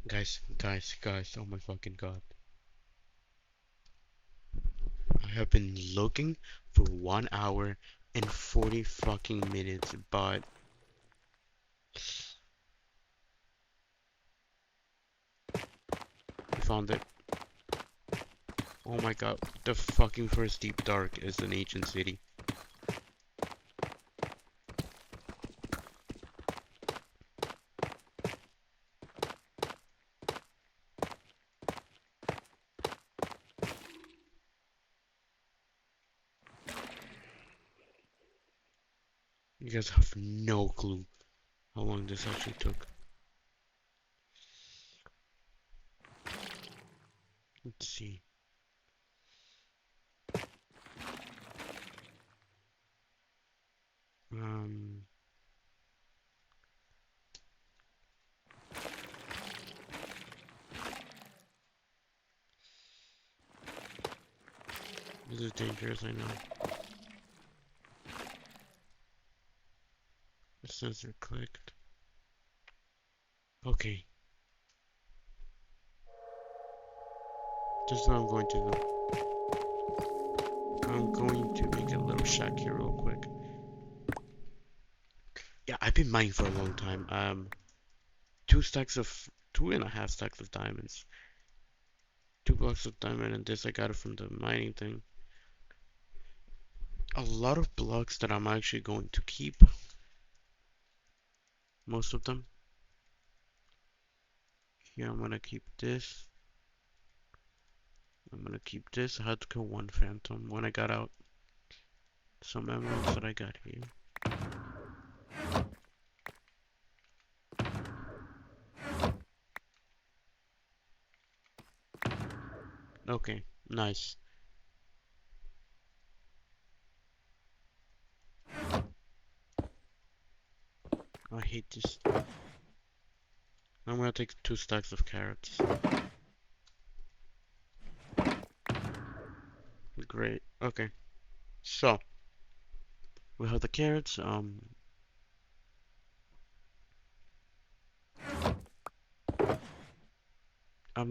Guys, oh my fucking god. I have been looking for 1 hour and 40 fucking minutes, but I found it. Oh my god, the fucking first deep dark is an ancient city. You guys have no clue how long this actually took. Let's see. Um, this is dangerous, I know. The sensor clicked. Okay, this is what I'm going to do. I'm going to make a little shack here real quick. Yeah, I've been mining for a long time. 2.5 stacks of diamonds. 2 blocks of diamond, and this I got it from the mining thing. A lot of blocks that I'm actually going to keep. Most of them. Here I'm gonna keep this. I'm gonna keep this. I had to kill one phantom when I got out. Some emeralds that I got here. Okay, nice. I hate this. I'm gonna take 2 stacks of carrots. Great. Okay. So we have the carrots. I'm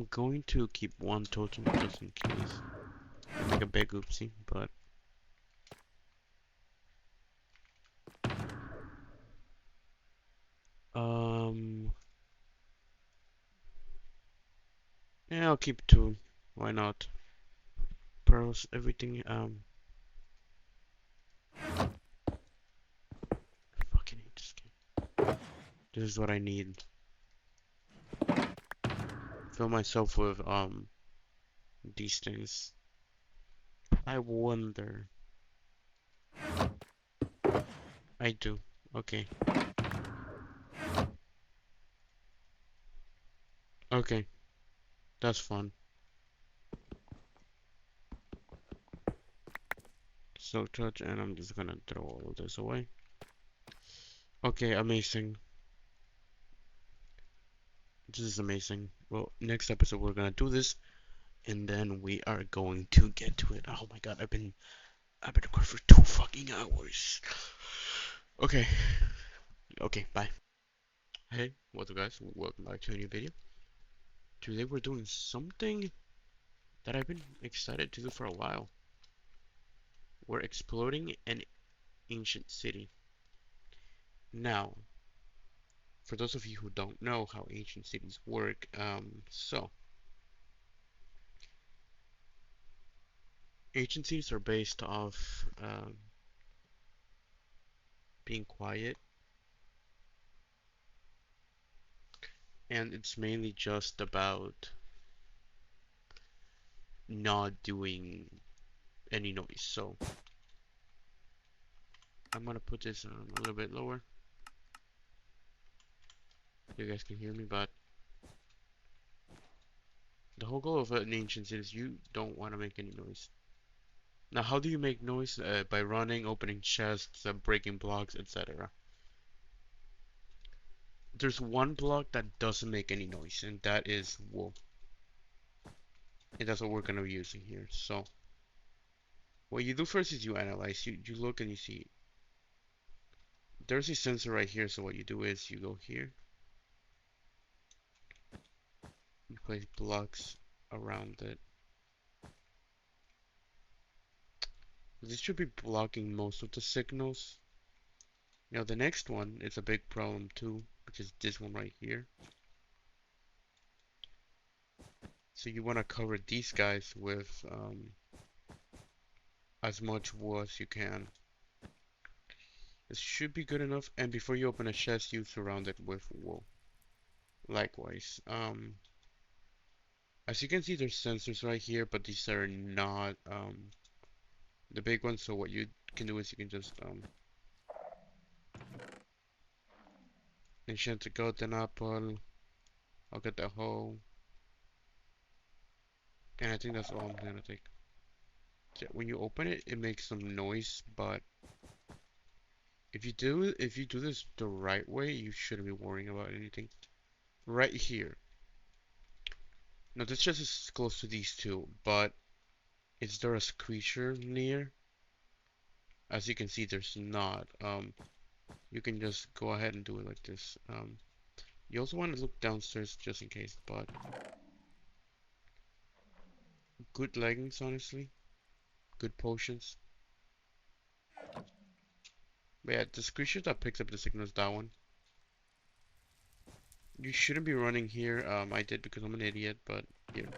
going to keep one totem just in case. I make a big oopsie, but um, yeah, I'll keep 2. Why not? Pearls, everything. I fucking hate this game. This is what I need. Fill myself with these things. I wonder. I do. Okay. Okay. That's fun. So touch, and I'm just gonna throw all of this away. Okay, amazing. This is amazing. Well, next episode we're gonna do this, and then we are going to get to it. Oh my god, I've been recording for 2 fucking hours. Okay. Okay, bye. Hey, what's up guys? Welcome back to a new video. Today we're doing something that I've been excited to do for a while. We're exploring an ancient city. Now, for those of you who don't know how ancient cities work, ancient cities are based off being quiet, and it's mainly just about not doing any noise. So I'm gonna put this a little bit lower. You guys can hear me, but the whole goal of an ancient city is you don't want to make any noise. Now, how do you make noise? By running, opening chests, breaking blocks, etc. There's one block that doesn't make any noise, and that is wool. And that's what we're gonna be using here. So, what you do first is you analyze. You look and you see there's a sensor right here. So what you do is you go here, You place blocks around it. This should be blocking most of the signals. Now the next one is a big problem too, which is this one right here. So you want to cover these guys with as much wool as you can. This should be good enough. And before you open a chest, you surround it with wool. Likewise, as you can see, there's sensors right here, but these are not the big ones. So what you can do is you can just enchant the golden apple. I'll get the hoe, and I think that's all I'm gonna take. So when you open it, it makes some noise, but if you do this the right way, you shouldn't be worrying about anything. Right here. Now this chest is close to these two, but is there a creature near? As you can see, there's not. You can just go ahead and do it like this. You also want to look downstairs just in case, but good leggings, honestly. Good potions. But yeah, this creature that picks up the signal is that one. You shouldn't be running here. I did because I'm an idiot, but here.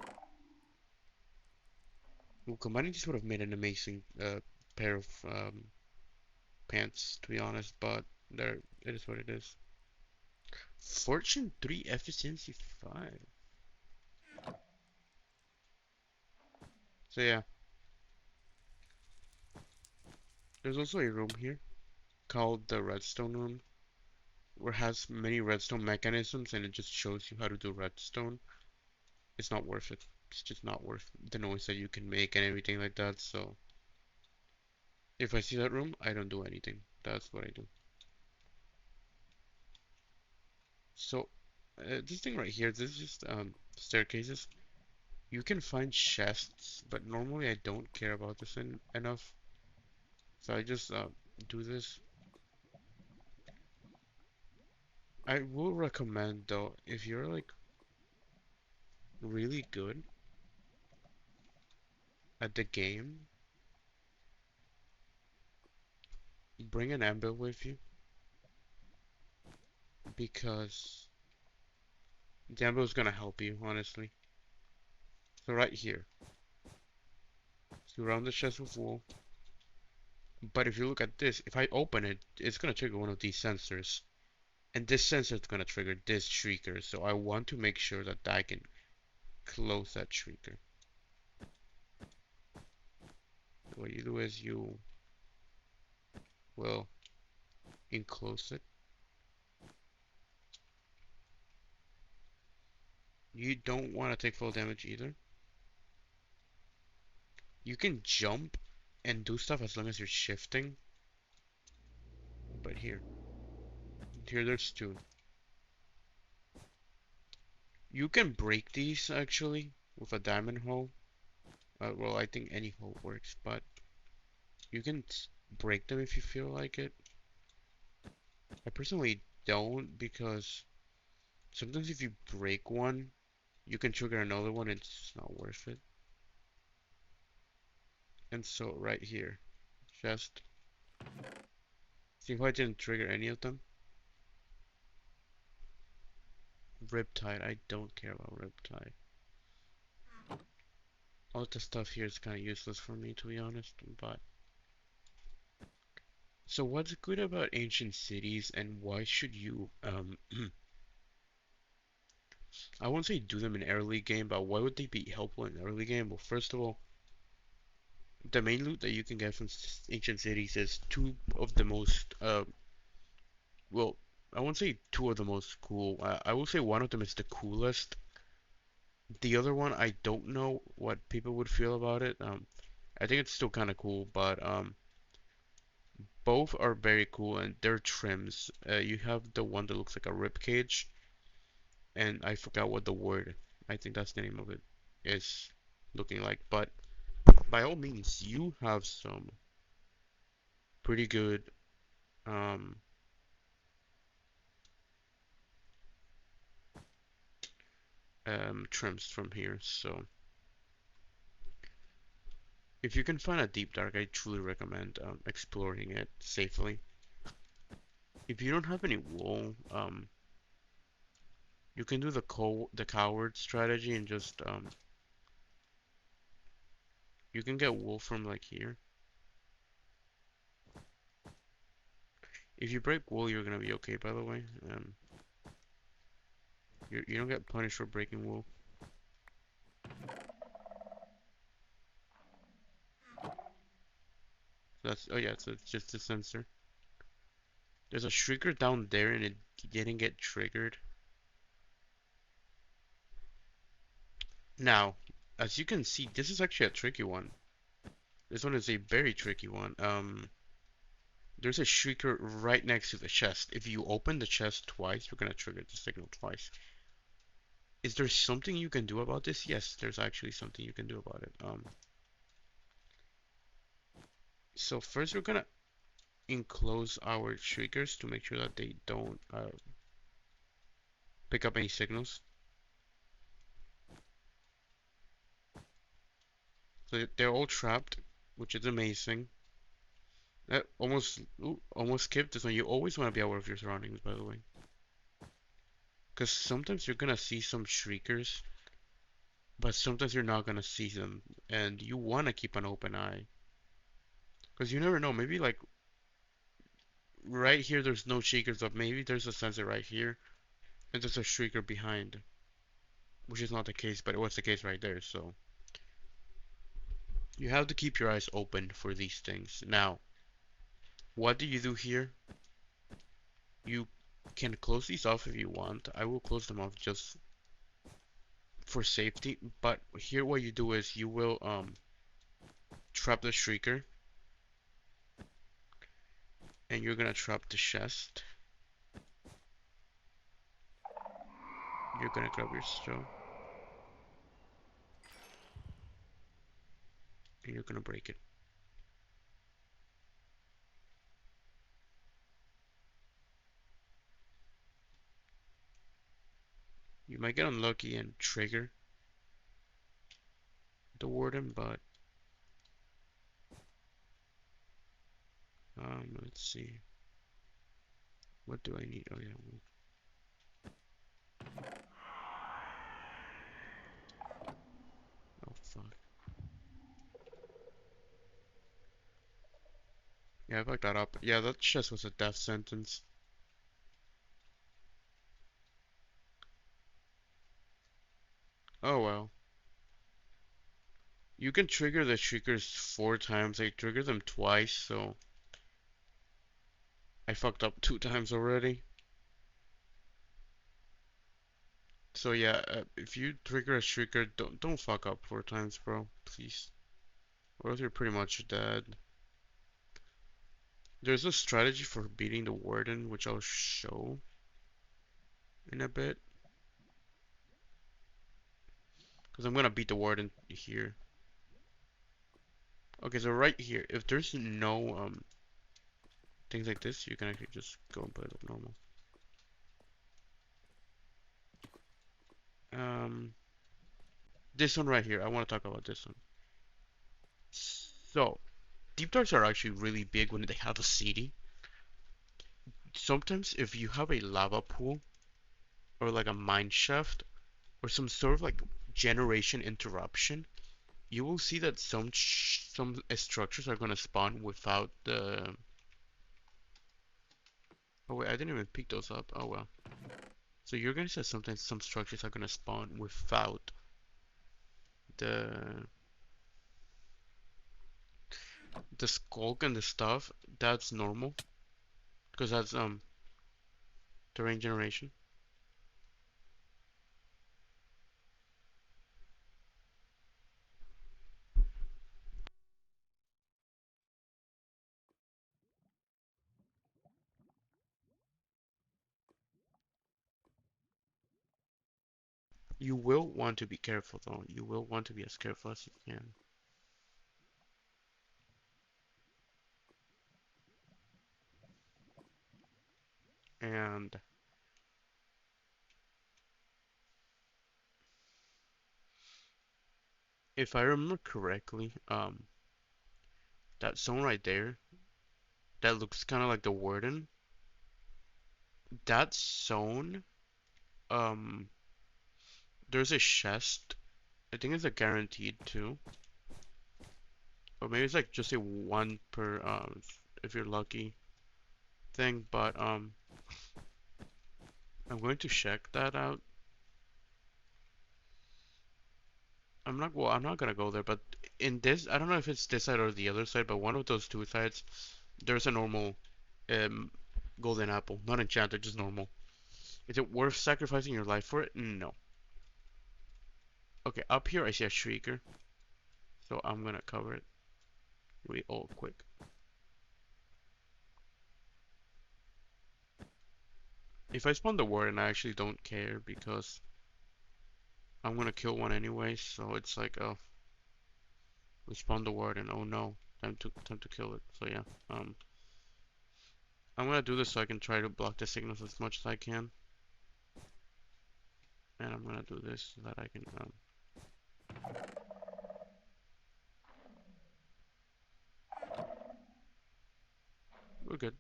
Well, combining these would have made an amazing pair of pants, to be honest, but there, it is what it is. Fortune 3, efficiency 5. So yeah, there's also a room here called the redstone room, where it has many redstone mechanisms and it just shows you how to do redstone. It's not worth it. It's just not worth the noise that you can make and everything like that. So if I see that room, I don't do anything. That's what I do. So this thing right here, this is just staircases. You can find chests, but normally I don't care about this enough. So I just do this. I will recommend though, if you're like really good at the game, bring an anvil with you because the anvil is gonna help you, honestly. So right here, surround the chest with wool. But if you look at this, if I open it, it's gonna trigger one of these sensors. And this sensor is gonna trigger this shrieker. So I want to make sure that I can close that shrieker. What you do is you will enclose it. You don't want to take full damage either. You can jump and do stuff as long as you're shifting. But here there's two. You can break these actually with a diamond hoe. Well, I think any hoe works, but you can break them if you feel like it. I personally don't because sometimes if you break one, you can trigger another one and it's just not worth it. And so right here, just see how I didn't trigger any of them? Riptide, I don't care about Riptide. All the stuff here is kind of useless for me to be honest, but so what's good about ancient cities and why should you I won't say do them in early game, but why would they be helpful in early game? Well, first of all, the main loot that you can get from ancient cities is two of the most well, I won't say two of the most cool. I will say one of them is the coolest. The other one, I don't know what people would feel about it. I think it's still kind of cool, but both are very cool and they're trims. You have the one that looks like a rib cage, and I forgot what the word. I think that's the name of it is looking like. But by all means, you have some pretty good um trims from here. So if you can find a deep dark, I truly recommend exploring it safely. If you don't have any wool, you can do the coward strategy and just you can get wool from like here. If you break wool, you're gonna be okay, by the way. You don't get punished for breaking wool. That's, oh yeah, so it's just a sensor. There's a shrieker down there and it didn't get triggered. Now, as you can see, this is actually a tricky one. This one is a very tricky one. There's a shrieker right next to the chest. If you open the chest twice, you're gonna trigger the signal twice. Is there something you can do about this? Yes, there's actually something you can do about it. So first we're gonna enclose our shriekers to make sure that they don't pick up any signals. So they're all trapped, which is amazing. That almost skipped this one. You always want to be aware of your surroundings, by the way. Because sometimes you're gonna see some shriekers, but sometimes you're not gonna see them, and you want to keep an open eye. Because you never know, maybe like right here there's no shriekers, but maybe there's a sensor right here, and there's a shrieker behind, which is not the case, but it was the case right there, so you have to keep your eyes open for these things. Now, what do you do here? You can close these off if you want. I will close them off just for safety, but here what you do is you will trap the shrieker and you're gonna trap the chest. You're gonna grab your straw and you're gonna break it. You might get unlucky and trigger the warden, but let's see. What do I need? Oh yeah. Oh fuck. Yeah, I fucked that up. Yeah, that chest was a death sentence. Oh well. You can trigger the shriekers 4 times. I triggered them twice, so I fucked up 2 times already. So yeah, if you trigger a shrieker, don't fuck up 4 times, bro. Please. Or else you're pretty much dead. There's a strategy for beating the warden, which I'll show in a bit. Because I'm gonna beat the warden here. Okay, so right here, if there's no things like this, you can actually just go and play it like normal. Um, this one right here, I want to talk about this one. So, deep darks are actually really big when they have a city. Sometimes if you have a lava pool or like a mine shaft or some sort of like generation interruption, you will see that some structures are gonna spawn without the. Oh wait, I didn't even pick those up. Oh well. So you're gonna see sometimes some structures are gonna spawn without the the skulk and the stuff. That's normal because that's terrain generation. You will want to be careful though. You will want to be as careful as you can. And If I remember correctly, that zone right there, that looks kind of like the warden. That zone, um, there's a chest. I think it's a guaranteed too, or maybe it's like just a one per if you're lucky thing. But I'm going to check that out. I'm not gonna go there, but in this, I don't know if it's this side or the other side, but one of those two sides, there's a normal um golden apple, not enchanted, just normal. Is it worth sacrificing your life for it? No. Okay, up here I see a shrieker, so I'm gonna cover it real quick. If I spawn the warden, I actually don't care because I'm gonna kill one anyway, so it's like, oh, we spawned the warden. Oh no, time to kill it. So yeah, I'm gonna do this so I can try to block the signals as much as I can, and I'm gonna do this so that I can we're good.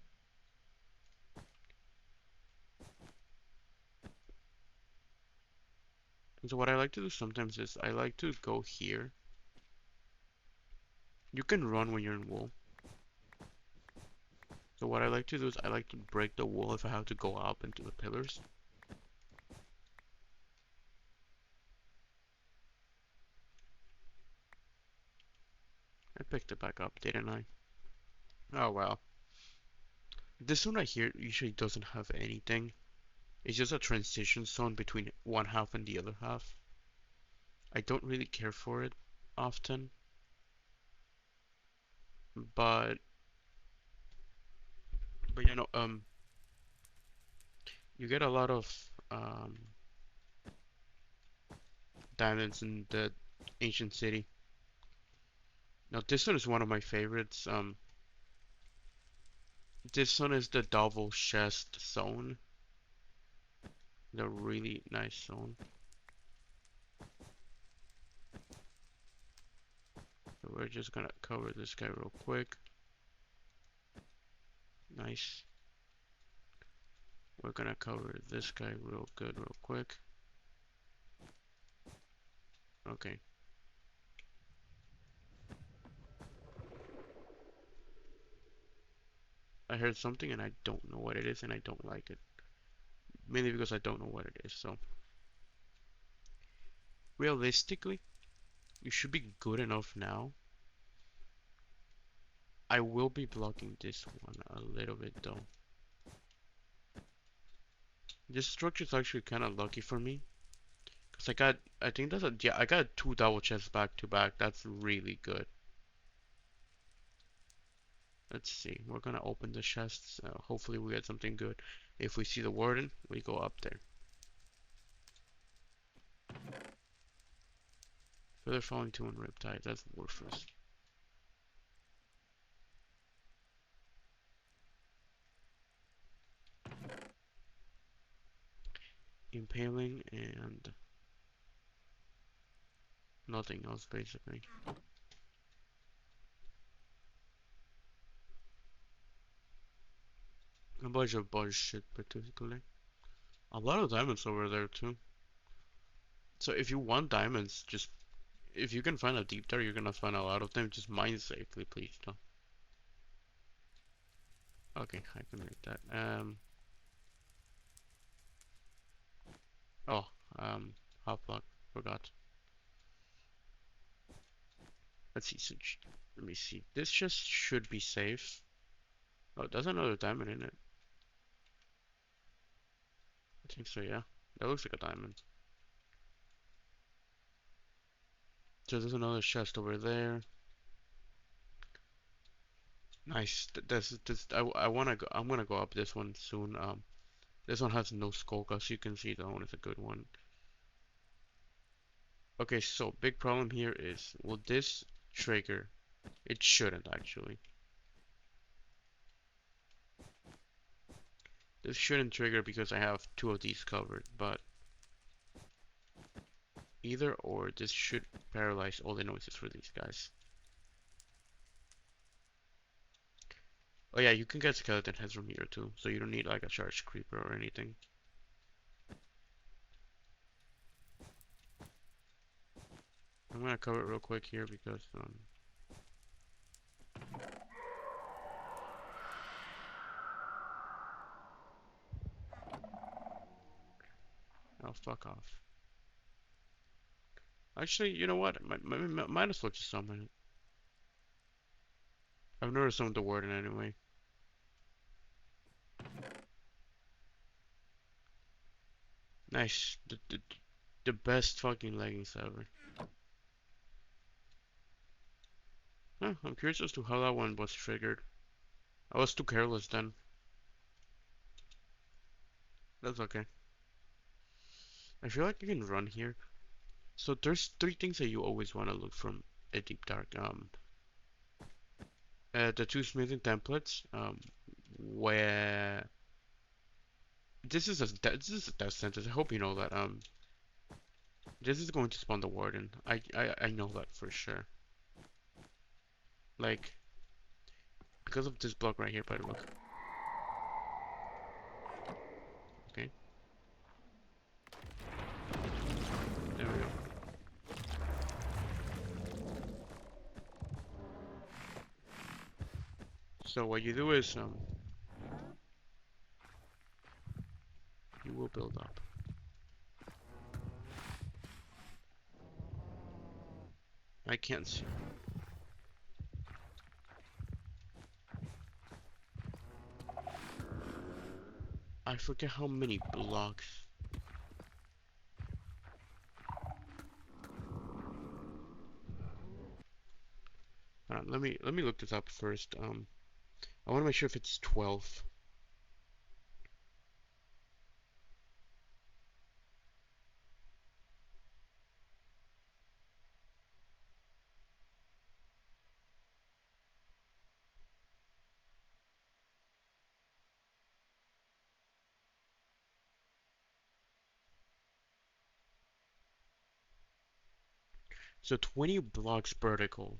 And so what I like to do sometimes is I like to go here. You can run when you're in wool. So what I like to do is I like to break the wall if I have to go up into the pillars. I picked it back up, didn't I? Oh well. This one right here usually doesn't have anything. It's just a transition zone between one half and the other half. I don't really care for it often, but you know, you get a lot of diamonds in the ancient city. Now this one is one of my favorites. This one is the double chest zone. The really nice zone. So we're just gonna cover this guy real quick. Nice. We're gonna cover this guy real good, real quick. Okay. I heard something and I don't know what it is and I don't like it. Mainly because I don't know what it is. So realistically, you should be good enough now. I will be blocking this one a little bit though. This structure is actually kind of lucky for me. Cause I think that's yeah, I got two double chests back to back. That's really good. Let's see. We're gonna open the chests. Hopefully we get something good. If we see the warden, we go up there. Feather falling to one riptide. That's worthless. Impaling and nothing else basically. A bunch of bullshit particularly. A lot of diamonds over there too. So if you want diamonds, just if you can find a deep there, you're gonna find a lot of them. Just mine safely, please. Don't. Okay, I can make that. Oh, half block. Forgot. Let's see. So, let me see. This just should be safe. Oh, there's another diamond in it. I think so. Yeah, that looks like a diamond. So there's another chest over there. Nice. This. I wanna go. I'm gonna go up this one soon. This one has no skull, as you can see. That one is a good one. Okay, so big problem here is, will this trigger? It shouldn't actually. This shouldn't trigger because I have two of these covered, but either, or this should paralyze all the noises for these guys. Oh yeah, you can get skeleton heads from here too, so you don't need like a charged creeper or anything. I'm gonna cover it real quick here because oh fuck off. Actually, you know what? Might as well just summon it. I've never summoned the warden anyway. Nice. The best fucking leggings ever. Huh, I'm curious as to how that one was triggered. I was too careless then. That's okay. I feel like I can run here. So there's three things that you always want to look from a deep dark. The two smithing templates. Where this is a death sentence. I hope you know that. This is going to spawn the warden. I know that for sure. Like because of this block right here. But look. Okay. There we go. So what you do is you will build up. I can't see. I forget how many blocks. Let me look this up first. I want to make sure if it's 12. So 20 blocks vertical.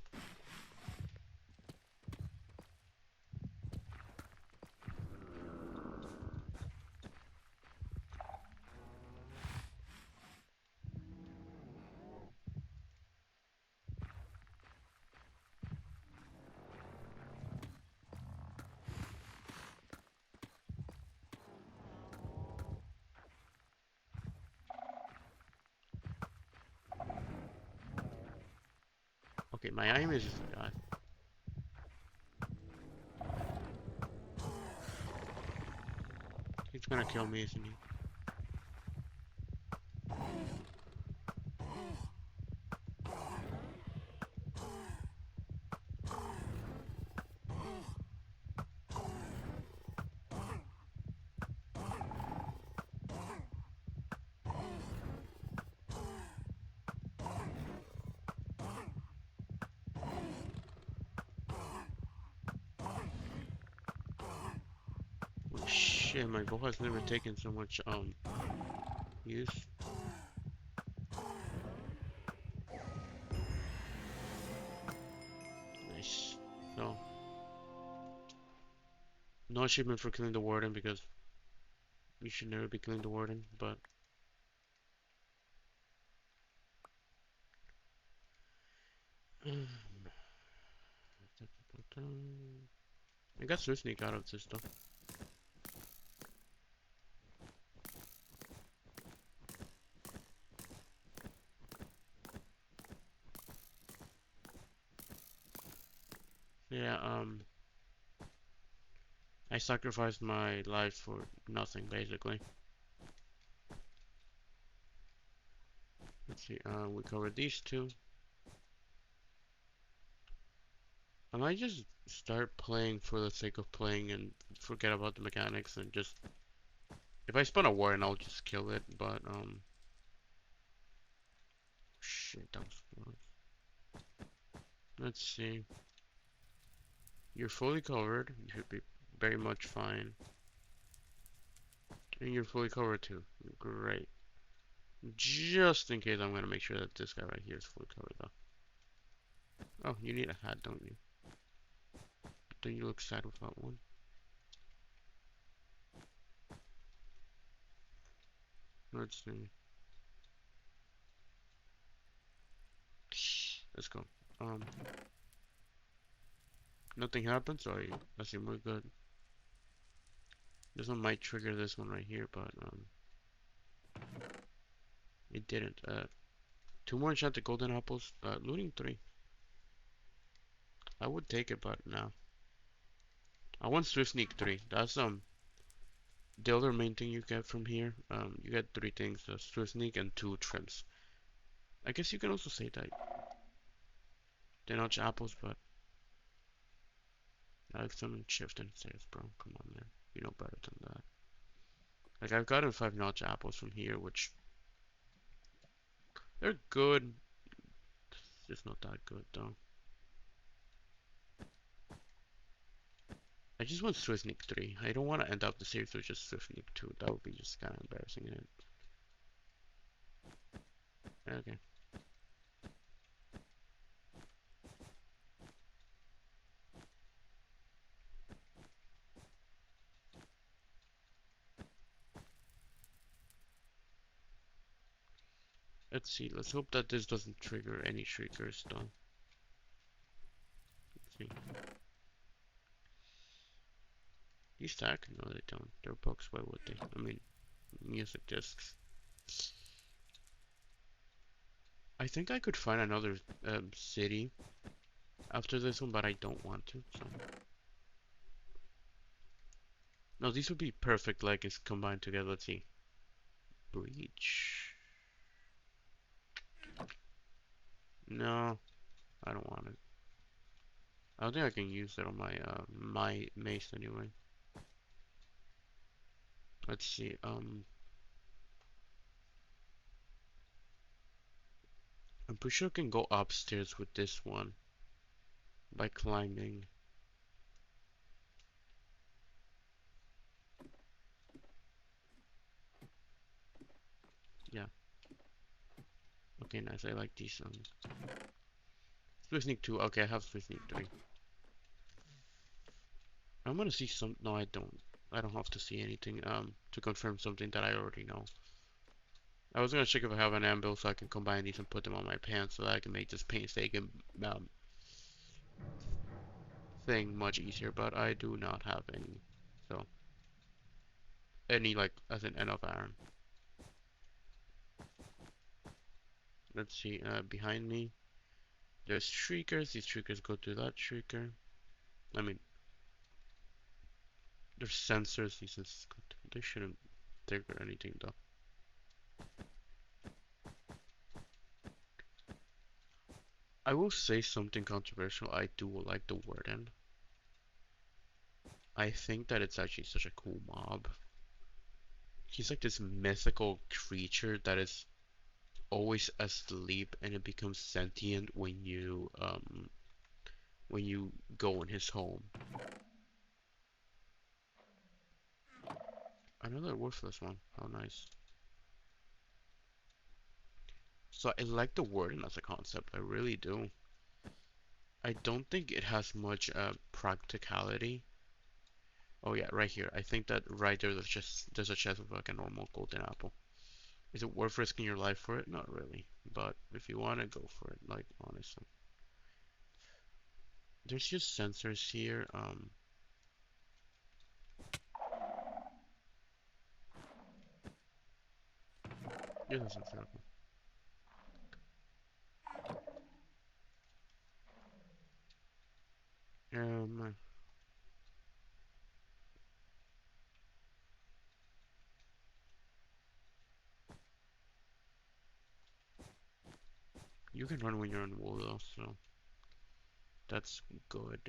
Okay, my aim is he's gonna kill me, isn't he? Oh, shit, my bow has never taken so much use. Nice. So no achievement for killing the warden because you should never be killing the warden, but I got Swift Sneak out of this stuff. Yeah, I sacrificed my life for nothing, basically. Let's see, we covered these two. I might just start playing for the sake of playing and forget about the mechanics and just... If I spawn a warden, I'll just kill it, but, shit, that was close. Let's see. You're fully covered. You should be very much fine. And you're fully covered too. Great. Just in case, I'm gonna make sure that this guy right here is fully covered though. Oh, you need a hat, don't you? Don't you look sad without one? Let's see. Let's go. Um, Nothing happened, so I assume we're good. This one might trigger this one right here, but it didn't. Two more enchanted golden apples. Looting three. I would take it, but no. I want Swift Sneak three. That's the other main thing you get from here. You get three things: Swift Sneak and two trims. I guess you can also say that they're not apples, but I have some shift and stairs, bro. Come on, man. You know better than that. Like I've gotten 5 notch apples from here, which they're good. Just not that good though. I just want Swift Sneak 3. I don't want to end up the series with just Swift Sneak 2. That would be just kind of embarrassing, isn't it? Okay. Let's see. Let's hope that this doesn't trigger any shriekers though. Let's see. These stack? No, they don't. They're books. Why would they? I mean, music discs. I think I could find another city after this one, but I don't want to. So. No, these would be perfect, like, it's combined together. Let's see. Breach. No, I don't want it. I don't think I can use it on my mace anyway. Let's see. I'm pretty sure I can go upstairs with this one by climbing. Yeah. Okay, nice. I like these. Swift Sneak 2. Okay, I have Swift Sneak 3. I'm gonna see some. No, I don't. I don't have to see anything to confirm something that I already know. I was gonna check if I have an anvil so I can combine these and put them on my pants so that I can make this painstaking thing much easier, but I do not have any. So, any, like, as in enough iron. Let's see, behind me, there's shriekers. These shriekers go to that shrieker. I mean, there's sensors. These sensors go to, they shouldn't trigger anything though. I will say something controversial. I do like the warden. I think that it's actually such a cool mob. He's like this mythical creature that is always asleep and it becomes sentient when you go in his home. Another worthless one. How nice. So I like the warden as a concept. I really do. I don't think it has much practicality. Oh yeah, right here. I think that right there there's a chest with like a normal golden apple. Is it worth risking your life for it? Not really. But if you want to go for it, like honestly. There's just sensors here. Yeah, that's a circle. Um, you can run when you're on wall though, so that's good.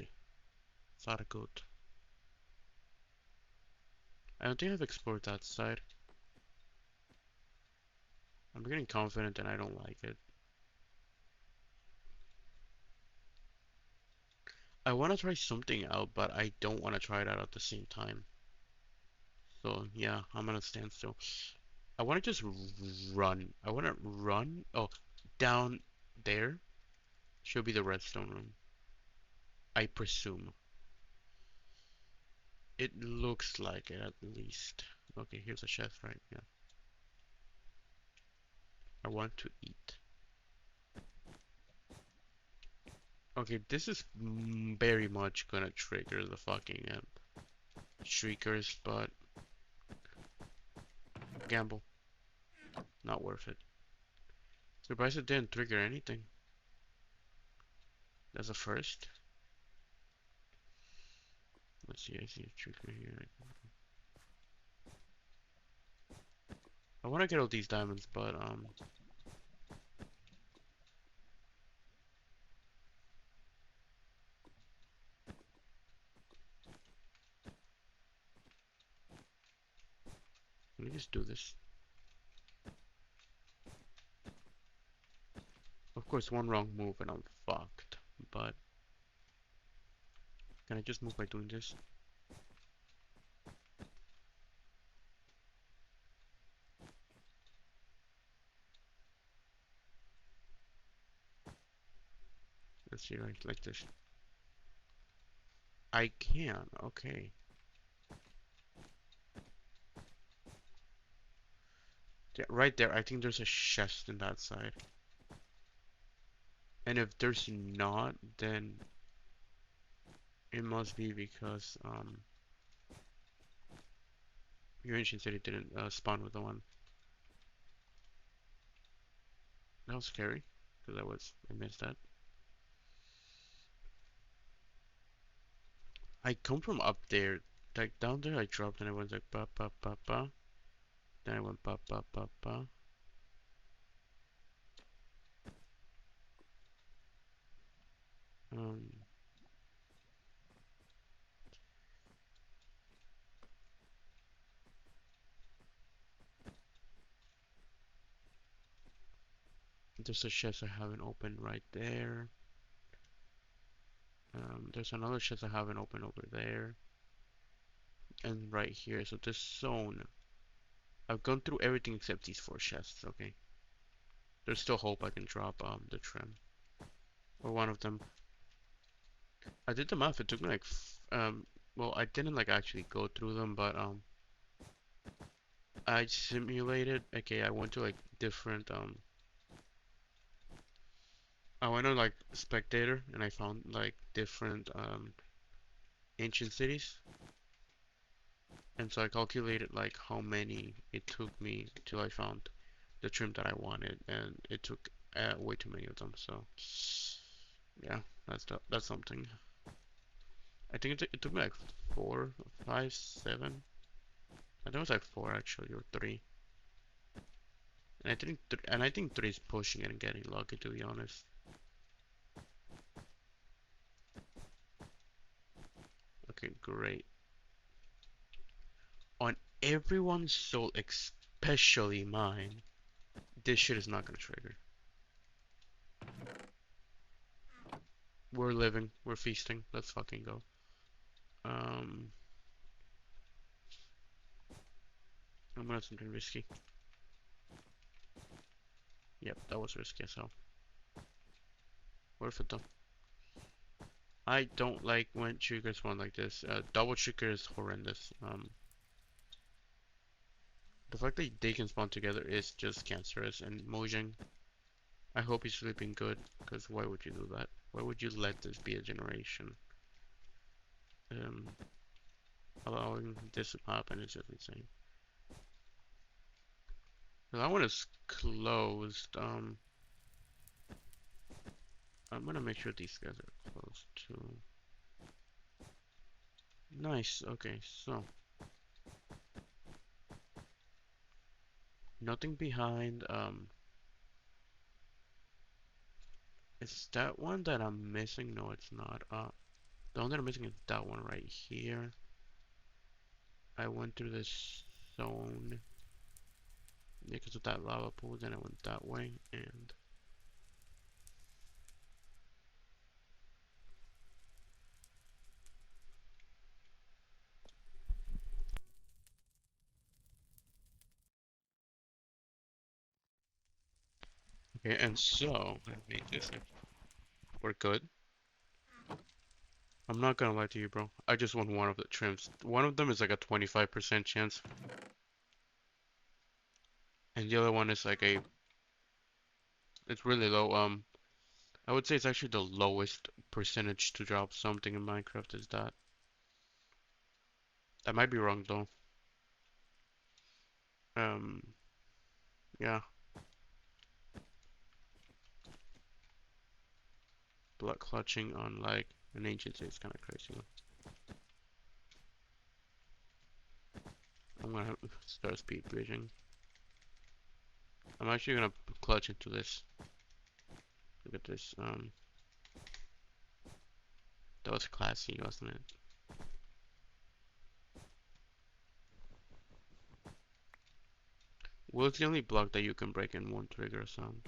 It's not a good. I don't think I've explored that side. I'm getting confident and I don't like it. I want to try something out, but I don't want to try it out at the same time. So yeah, I'm gonna stand still. I want to just run. I want to run. Oh, down there should be the redstone room. I presume. It looks like it at least. Okay, here's a chef, right? Yeah. I want to eat. Okay, this is very much gonna trigger the fucking shriekers, but gamble. Not worth it. Surprised it didn't trigger anything. That's a first. Let's see, I see a trigger here. I want to get all these diamonds, but let me just do this. Of course, one wrong move and I'm fucked. But can I just move by doing this? Let's see, right, like this. I can, okay. Yeah, right there, I think there's a chest in that side. And if there's not, then it must be because your ancient city didn't spawn with the one. That was scary, because I missed that. I come from up there, like down there I dropped and I went like ba ba ba ba. Then I went ba ba ba ba. Um, there's a chest I haven't opened right there. There's another chest I haven't opened over there. And right here, so this zone, I've gone through everything except these four chests, okay? There's still hope I can drop the trim. Or one of them. I did the math, it took me like, well, I didn't like actually go through them, but I simulated, okay, I went to like different, I went on like spectator and I found like different ancient cities. And so I calculated like how many it took me till I found the trim that I wanted, and it took way too many of them. So yeah, that's something. I think it took me like 4, 5, 7. I think it was like 4 actually, or 3. And I think 3 is pushing it and getting lucky, to be honest. Okay, great. On everyone's soul, especially mine, this shit is not gonna trigger. We're living, we're feasting. Let's fucking go. Um, I'm gonna do something risky. Yep, that was risky as hell. Worth it though. I don't like when triggers spawn like this. Double trigger is horrendous. The fact that they can spawn together is just cancerous. And Mojang, I hope he's sleeping good, because why would you do that? Why would you let this be a generation? Um, Allowing this to happen is just insane. That one is closed. I'm gonna make sure these guys are closed too. Nice. Okay, so nothing behind. Is that one that I'm missing? No, it's not. The one that I'm missing is that one right here. I went through this zone because of that lava pool, then I went that way, and Okay, and so I made this. We're good. I'm not gonna lie to you, bro. I just want one of the trims. One of them is like a 25% chance, and the other one is like it's really low. I would say it's actually the lowest percentage to drop something in Minecraft is that. I might be wrong though. Um, yeah, blood clutching on like an ancient is kind of crazy. I'm gonna start speed bridging. I'm actually gonna clutch into this. Look at this. That was classy, wasn't it? Well, it's the only block that you can break in one trigger sound.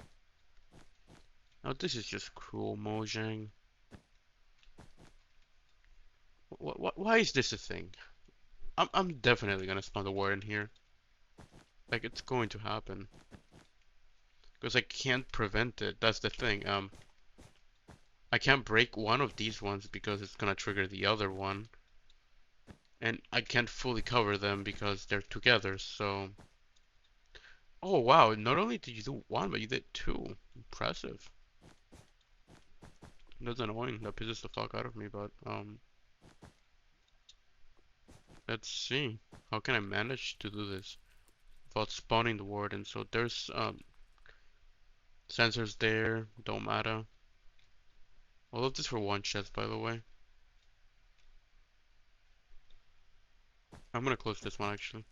Now this is just cruel Mojang. Why is this a thing? I'm definitely gonna spawn the war in here. Like it's going to happen. Because I can't prevent it. That's the thing. I can't break one of these ones because it's gonna trigger the other one. And I can't fully cover them because they're together, so... Oh wow, not only did you do one, but you did two. Impressive. That's annoying. That pisses the fuck out of me, but let's see. How can I manage to do this without spawning the warden? So there's sensors there, don't matter. All of this for one chest, by the way. I'm gonna close this one actually.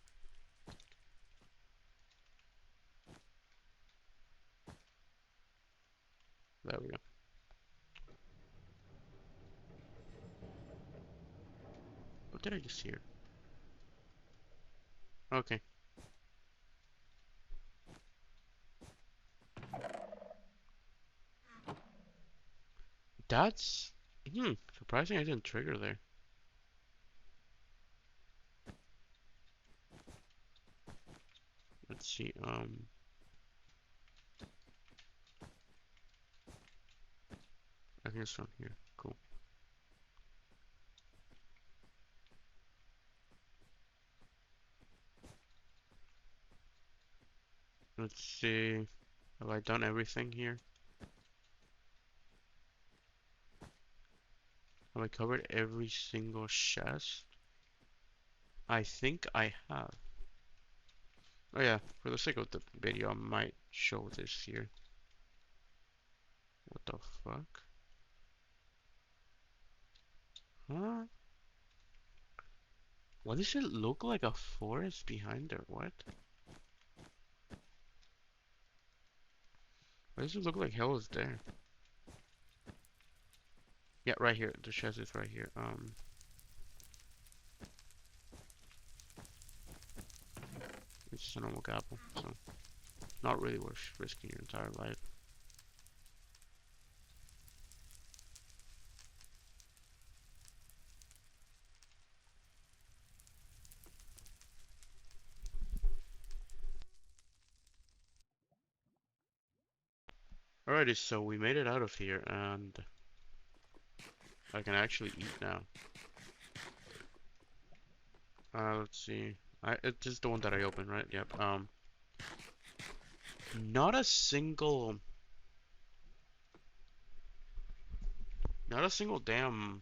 There we go. What did I just hear? Okay. That's surprising I didn't trigger there. Let's see, I think it's from here. Cool. Let's see. Have I done everything here? Have I covered every single chest? I think I have. Oh yeah, for the sake of the video, I might show this here. What the fuck? Huh? Why does it look like a forest behind there? What? Why does it look like hell is there? Yeah, right here. The chest is right here. It's just a normal apple, so not really worth risking your entire life. Alrighty, so we made it out of here, and I can actually eat now. Let's see. It's just the one that I opened, right? Yep. Not a single, not a single damn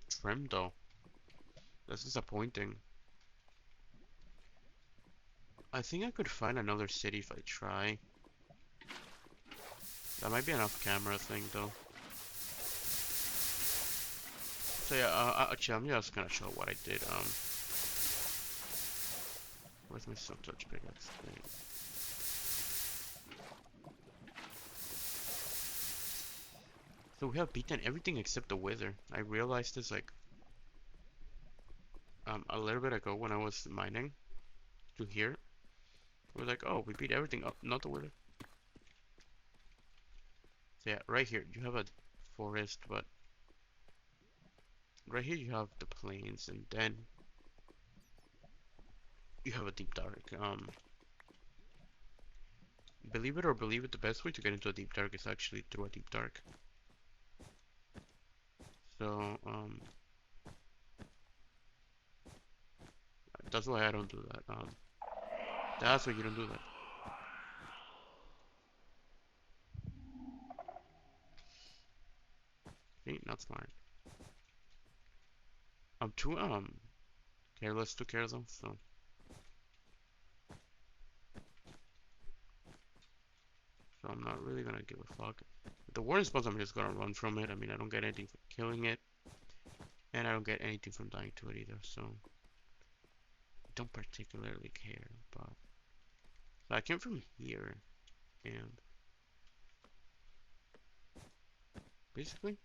trim though. That's disappointing. I think I could find another city if I try. That might be an off-camera thing though. So yeah, actually, I'm just gonna show what I did. Where's my silk touch pickaxe? So we have beaten everything except the wither. I realized this like a little bit ago when I was mining to here. We're like, oh, we beat everything up, not the wither. So yeah, right here you have a forest, but right here you have the plains, and then you have a deep dark. Believe it or believe it, the best way to get into a deep dark is actually through a deep dark. So, that's why I don't do that. That's why you don't do that. See, not smart. I'm too, careless to care though, so I'm not really gonna give a fuck. The warden spawns, I'm just gonna run from it. I mean, I don't get anything for killing it, and I don't get anything from dying to it either, so I don't particularly care, but so I came from here, and basically,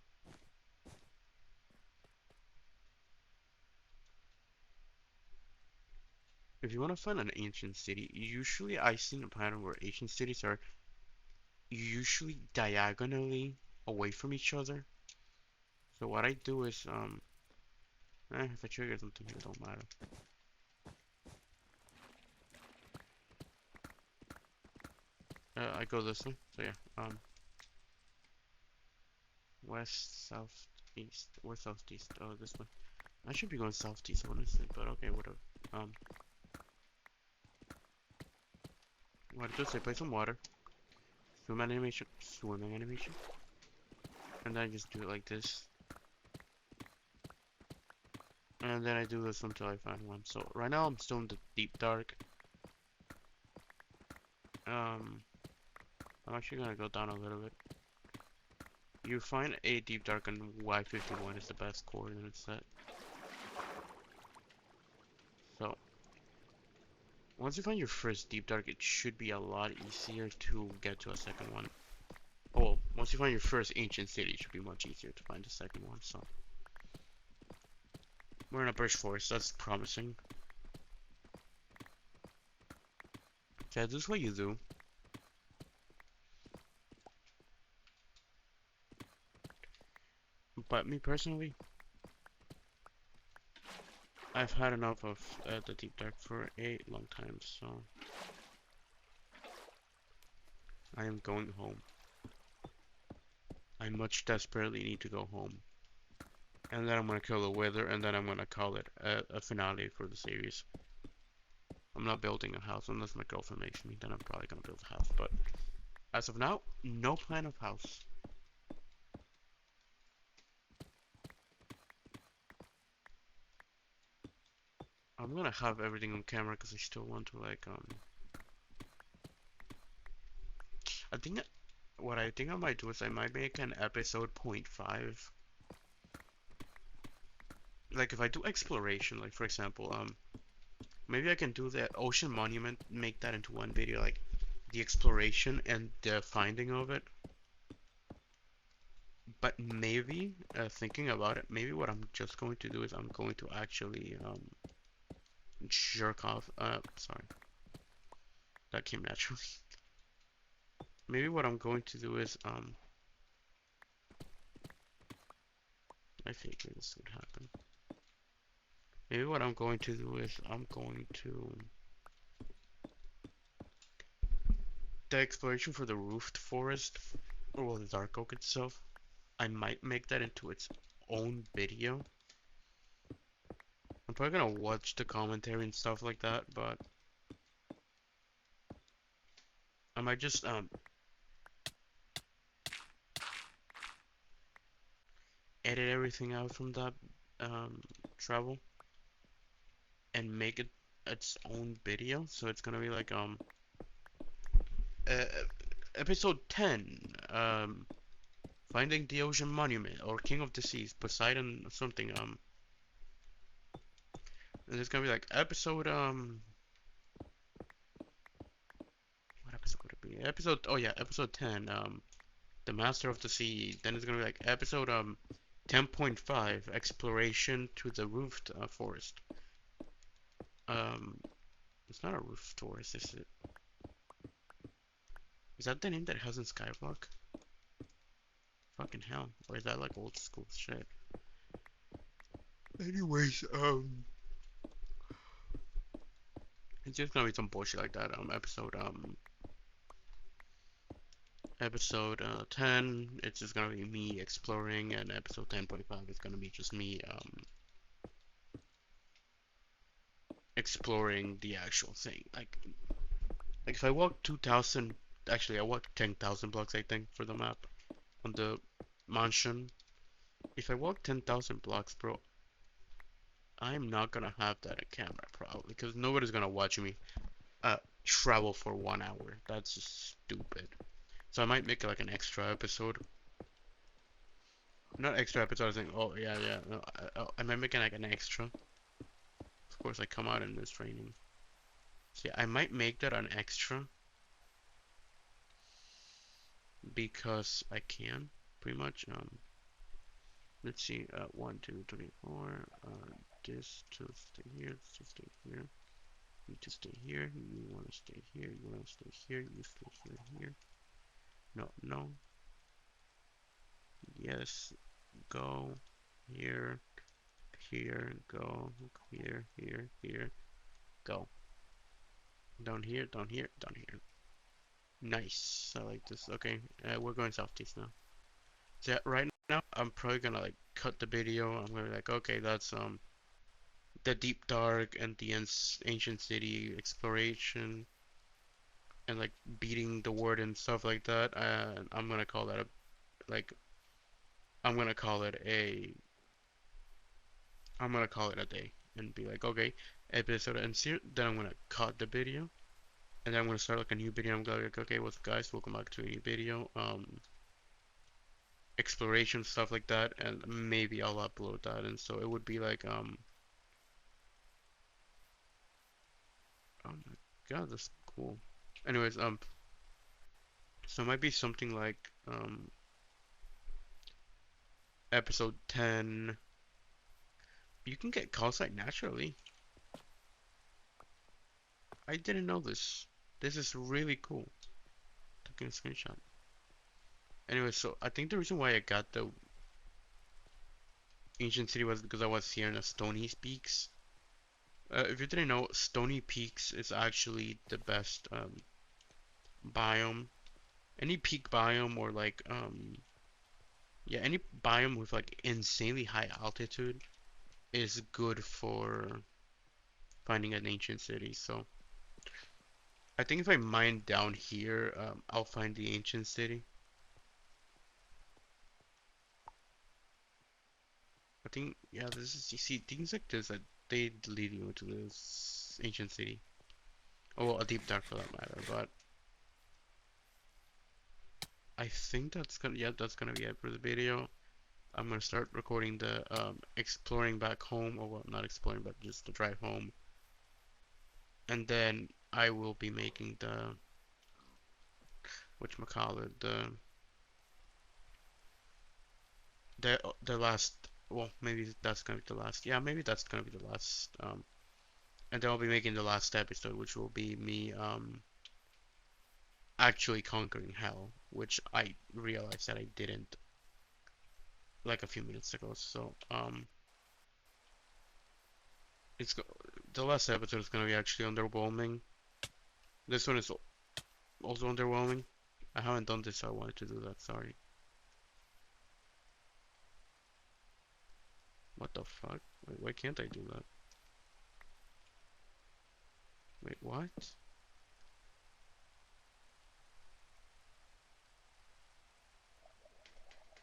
if you want to find an ancient city, usually I've seen a pattern where ancient cities are usually diagonally away from each other. So what I do is, if I trigger something, it don't matter. I go this way, so yeah, west, south, east, or southeast, oh, this way. I should be going southeast, honestly, but okay, whatever. Um, what I do is I play some water, swimming animation, and then I just do it like this. And then I do this until I find one. So right now I'm still in the deep dark. I'm actually gonna go down a little bit. You find a deep dark and Y51 is the best coordinate set. So once you find your first deep dark, it should be a lot easier to get to a second one. Oh, well, once you find your first ancient city, it should be much easier to find the second one. So we're in a birch forest. That's promising. Okay, this is what you do. But me personally, I've had enough of the deep dark for a long time, so I am going home. I much desperately need to go home. And then I'm gonna kill the wither, and then I'm gonna call it a finale for the series. I'm not building a house unless my girlfriend makes me, then I'm probably gonna build a house, but as of now, no plan of house. I'm gonna have everything on camera because I still want to like I think what I think I might do is I might make an episode .5. Like if I do exploration, like for example, maybe I can do the ocean monument, make that into one video, like the exploration and the finding of it. But maybe, thinking about it, maybe what I'm just going to do is I'm going to actually jerk off. Sorry, that came naturally. Maybe what I'm going to do is I figured this would happen. Maybe what I'm going to do is I'm going to the exploration for the roofed forest, or well, the dark oak itself. I might make that into its own video. I'm probably gonna watch the commentary and stuff like that, but I might just edit everything out from that travel and make it its own video. So it's gonna be like uh, episode 10, finding the ocean monument or King of the Seas, Poseidon something, and it's gonna be like episode what episode would it be? Episode, oh yeah, episode 10, the Master of the Sea. Then it's gonna be like episode 10.5, exploration to the roofed forest. Um, it's not a roofed forest, is it? Is that the name that it has in Skyblock? Fucking hell. Or is that like old school shit? Anyways, it's just gonna be some bullshit like that. Episode Episode 10, it's just gonna be me exploring, and episode 10.5 is gonna be just me exploring the actual thing. Like if I walk 2,000, actually I walked 10,000 blocks I think for the map on the mansion. If I walk 10,000 blocks, bro, I'm not gonna have that on camera probably because nobody's gonna watch me travel for 1 hour. That's just stupid. So I might make like an extra episode. Not extra episode, I was thinking, oh yeah, yeah, no, I might make it like an extra. Of course, I come out in this training. So yeah, I might make that an extra because I can, pretty much. Let's see, 1, 2, 3, 4. This to stay here, this to stay here. You to stay here. You want to stay here. You want to stay here. You stay here. Here. No, no. Yes. Go here. Here. Go here. Here. Here. Go. Down here. Down here. Down here. Nice. I like this. Okay, we're going southeast now. So yeah, right now I'm probably gonna like cut the video. I'm gonna be like, okay, that's the deep dark and the ancient city exploration and like beating the ward and stuff like that. I'm gonna call that a like I'm gonna call it a I'm gonna call it a day and be like, okay, episode ends here. Then I'm gonna cut the video and then I'm gonna start like a new video. I'm gonna be like, okay, what's up guys? Welcome back to a new video. Exploration stuff like that, and maybe I'll upload that. And so it would be like oh my god, that's cool. Anyways, so it might be something like episode 10. You can get calcite naturally. I didn't know this. This is really cool. Taking a screenshot. Anyway, so I think the reason why I got the ancient city was because I was here in the Stony Peaks. If you didn't know, Stony Peaks is actually the best biome. Any peak biome or like yeah, any biome with like insanely high altitude is good for finding an ancient city. So I think if I mine down here, I'll find the ancient city. I think yeah, this is you see things like this that they lead you into this ancient city. Oh, well, a deep dark for that matter. But I think that's gonna be it for the video. I'm gonna start recording the exploring back home, or well, not exploring, but just the drive home, and then I will be making the whatchamacallit, the last. Well, maybe that's gonna be the last. Yeah, maybe that's gonna be the last. And then I'll be making the last episode, which will be me actually conquering hell, which I realized that I didn't like a few minutes ago. So it's the last episode is gonna be actually underwhelming. This one is also underwhelming. I haven't done this, so I wanted to do that. Sorry. What the fuck? Wait, why can't I do that? Wait, what?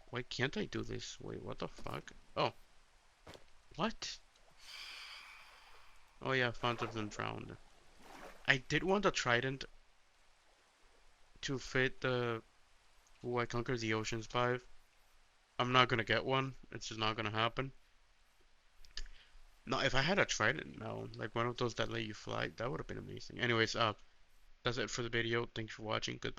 Why can't I do this? Wait, what the fuck? Oh, what? Oh yeah, found of them drowned. I did want a trident to fit the Ooh, I conquered the oceans 5. I'm not gonna get one. It's just not gonna happen. No, if I had a trident now, like one of those that let you fly, that would have been amazing. Anyways, that's it for the video. Thanks for watching. Goodbye.